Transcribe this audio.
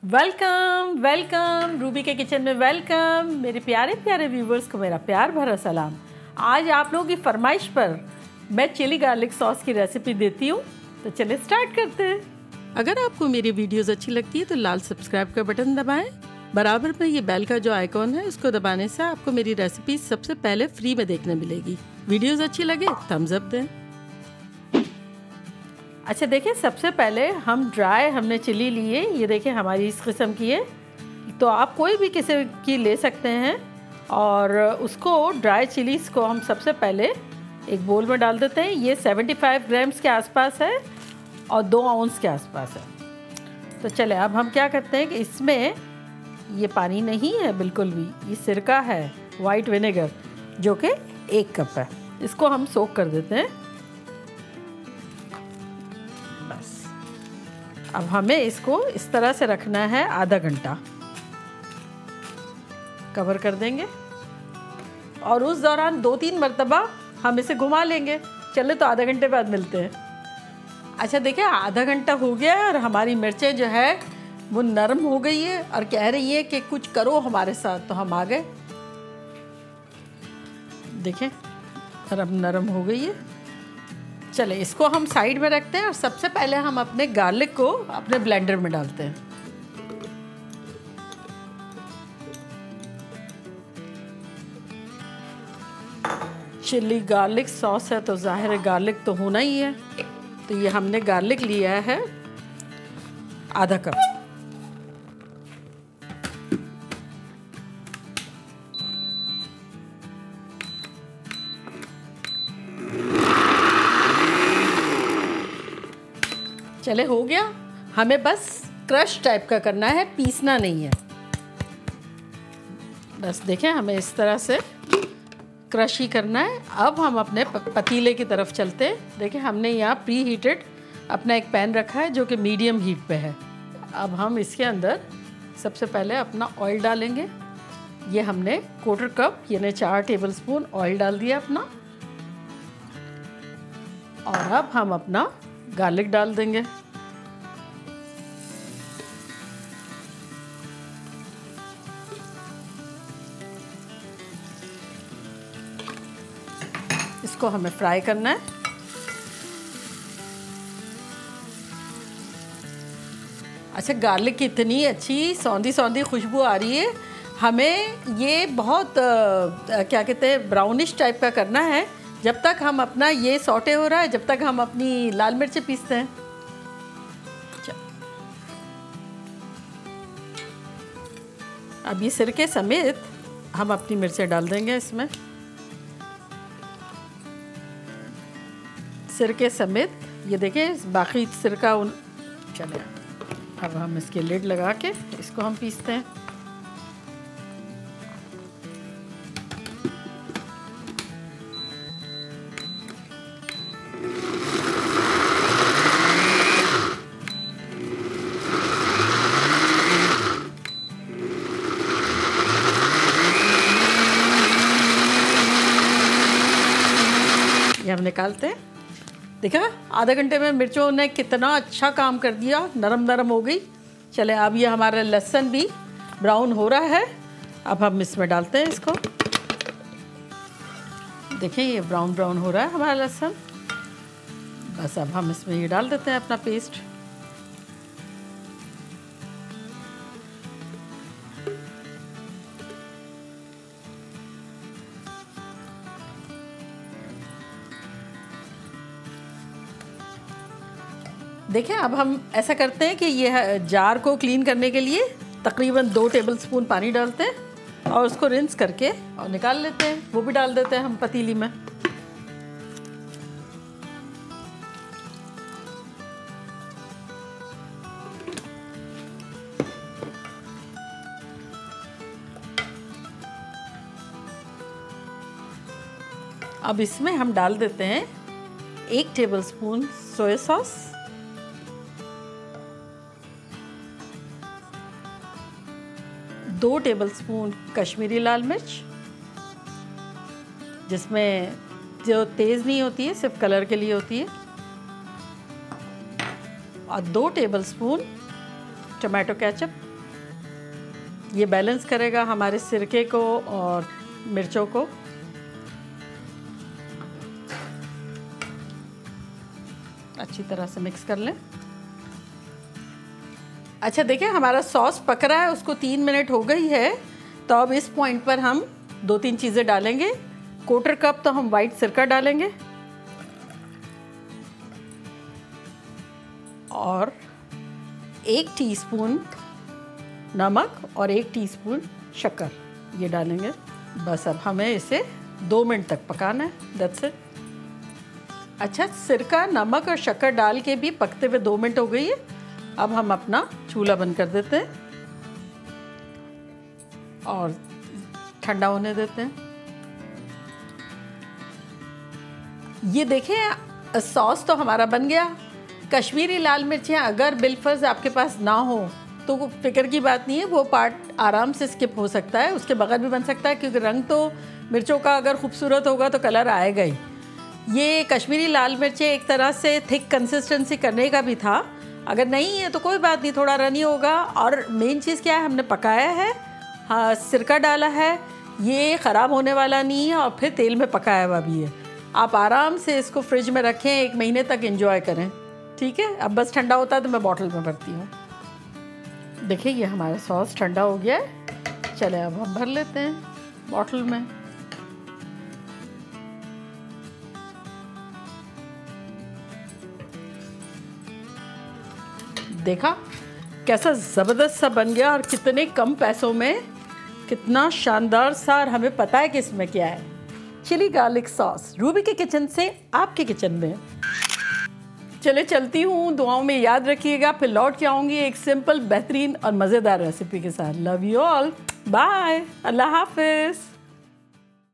Welcome welcome Ruby के kitchen में welcome. मेरे प्यारे प्यारे व्यूवर्स को मेरा प्यार भरा सलाम। आज आप लोगों की फरमाइश पर मैं चिली गार्लिक सॉस की रेसिपी देती हूँ, तो चलिए स्टार्ट करते हैं। अगर आपको मेरी वीडियोस अच्छी लगती है तो लाल सब्सक्राइब का बटन दबाएं। बराबर में ये बेल का जो आइकॉन है उसको दबाने से आपको मेरी रेसिपी सबसे पहले फ्री में देखने मिलेगी। वीडियोस अच्छी लगे थम्स अप दें। अच्छा देखिए, सबसे पहले हम हमने चिली ली है। ये देखिए हमारी इस किस्म की है, तो आप कोई भी किस्म की ले सकते हैं। और उसको ड्राई चिलीज़ को हम सबसे पहले एक बोल में डाल देते हैं। ये 75 ग्राम्स के आसपास है और 2 आउंस के आसपास है। तो चले अब हम क्या करते हैं कि इसमें ये पानी नहीं है बिल्कुल भी, ये सिरका है, वाइट विनेगर, जो कि 1 कप है। इसको हम सोक कर देते हैं। बस अब हमें इसको इस तरह से रखना है आधा घंटा, कवर कर देंगे और उस दौरान 2-3 मरतबा हम इसे घुमा लेंगे। चले तो आधा घंटे बाद मिलते हैं। अच्छा देखिए, आधा घंटा हो गया है और हमारी मिर्चें जो है वो नरम हो गई है और कह रही है कि कुछ करो हमारे साथ। तो हम आ गए, देखें नरम नरम हो गई है। चले इसको हम साइड में रखते हैं और सबसे पहले हम अपने गार्लिक को अपने ब्लेंडर में डालते हैं। चिली गार्लिक सॉस है तो जाहिर है गार्लिक तो होना ही है। तो ये हमने गार्लिक लिया है आधा कप। चले हो गया, हमें बस क्रश टाइप का करना है, पीसना नहीं है। बस देखें हमें इस तरह से क्रश ही करना है। अब हम अपने पतीले की तरफ चलते हैं। देखिए हमने यहाँ प्री हीटेड अपना एक पैन रखा है जो कि मीडियम हीट पे है। अब हम इसके अंदर सबसे पहले अपना ऑयल डालेंगे। ये हमने 1/4 कप यानी 4 टेबलस्पून ऑयल डाल दिया अपना। और अब हम अपना गार्लिक डाल देंगे। इसको हमें फ्राई करना है। अच्छा, गार्लिक की इतनी अच्छी सौंधी सौंधी खुशबू आ रही है। हमें ये बहुत क्या कहते हैं, ब्राउनिश टाइप का करना है। जब तक हम अपना ये सौटे हो रहा है, जब तक हम अपनी लाल मिर्चें पीसते हैं। अब ये सिरके समेत हम अपनी मिर्चें डाल देंगे इसमें। सिरके समेत ये देखें बाकी सिरका चले। अब हम इसके लिड लगा के इसको हम पीसते हैं। ये हम निकालते हैं। देखा आधे घंटे में मिर्चों ने कितना अच्छा काम कर दिया, नरम नरम हो गई। चले अब ये हमारा लहसुन भी ब्राउन हो रहा है। अब हम इसमें डालते हैं इसको। देखिए ये ब्राउन ब्राउन हो रहा है हमारा लहसुन। बस अब हम इसमें ये डाल देते हैं अपना पेस्ट। देखें अब हम ऐसा करते हैं कि ये जार को क्लीन करने के लिए तकरीबन 2 टेबलस्पून पानी डालते हैं और उसको रिंस करके और निकाल लेते हैं। वो भी डाल देते हैं हम पतीली में। अब इसमें हम डाल देते हैं 1 tablespoon soya sauce, 2 tablespoon Kashmiri लाल मिर्च, जिसमें जो तेज़ नहीं होती है, सिर्फ कलर के लिए होती है, और 2 टेबलस्पून टमाटो केचप, ये बैलेंस करेगा हमारे सिरके को और मिर्चों को। अच्छी तरह से मिक्स कर लें। अच्छा देखिए हमारा सॉस पक रहा है, उसको 3 मिनट हो गई है। तो अब इस पॉइंट पर हम 2-3 चीज़ें डालेंगे। 1/4 कप तो हम वाइट सिरका डालेंगे और 1 टीस्पून नमक और 1 टीस्पून शक्कर ये डालेंगे। बस अब हमें इसे 2 मिनट तक पकाना है। That's it. अच्छा सिरका, नमक और शक्कर डाल के भी पकते हुए 2 मिनट हो गई है। अब हम अपना चूल्हा बंद कर देते हैं और ठंडा होने देते हैं। ये देखें सॉस तो हमारा बन गया। कश्मीरी लाल मिर्चें अगर बिलफर्ज आपके पास ना हो तो फिक्र की बात नहीं है, वो पार्ट आराम से स्किप हो सकता है, उसके बगैर भी बन सकता है, क्योंकि रंग तो मिर्चों का अगर खूबसूरत होगा तो कलर आएगा ही। ये कश्मीरी लाल मिर्चें एक तरह से थिक कंसिस्टेंसी करने का भी था। अगर नहीं है तो कोई बात नहीं, थोड़ा रनी होगा। और मेन चीज़ क्या है, हमने पकाया है, हाँ सिरका डाला है, ये ख़राब होने वाला नहीं है और फिर तेल में पकाया हुआ भी है। आप आराम से इसको फ्रिज में रखें, 1 महीने तक एंजॉय करें। ठीक है, अब बस ठंडा होता है तो मैं बॉटल में भरती हूँ। देखिए ये हमारा सॉस ठंडा हो गया है। चले अब हम भर लेते हैं बॉटल में। देखा कैसा ज़बरदस्त सा बन गया और कितने कम पैसों में कितना शानदार सा। और हमें पता है कि इसमें क्या है, चिली गार्लिक सॉस। रूबी के किचन से आपके किचन में। चले चलती हूँ, दुआओं में याद रखिएगा। फिर लौट के आऊँगी एक सिंपल, बेहतरीन और मज़ेदार रेसिपी के साथ। लव यू ऑल, बाय, अल्लाह हाफिज़।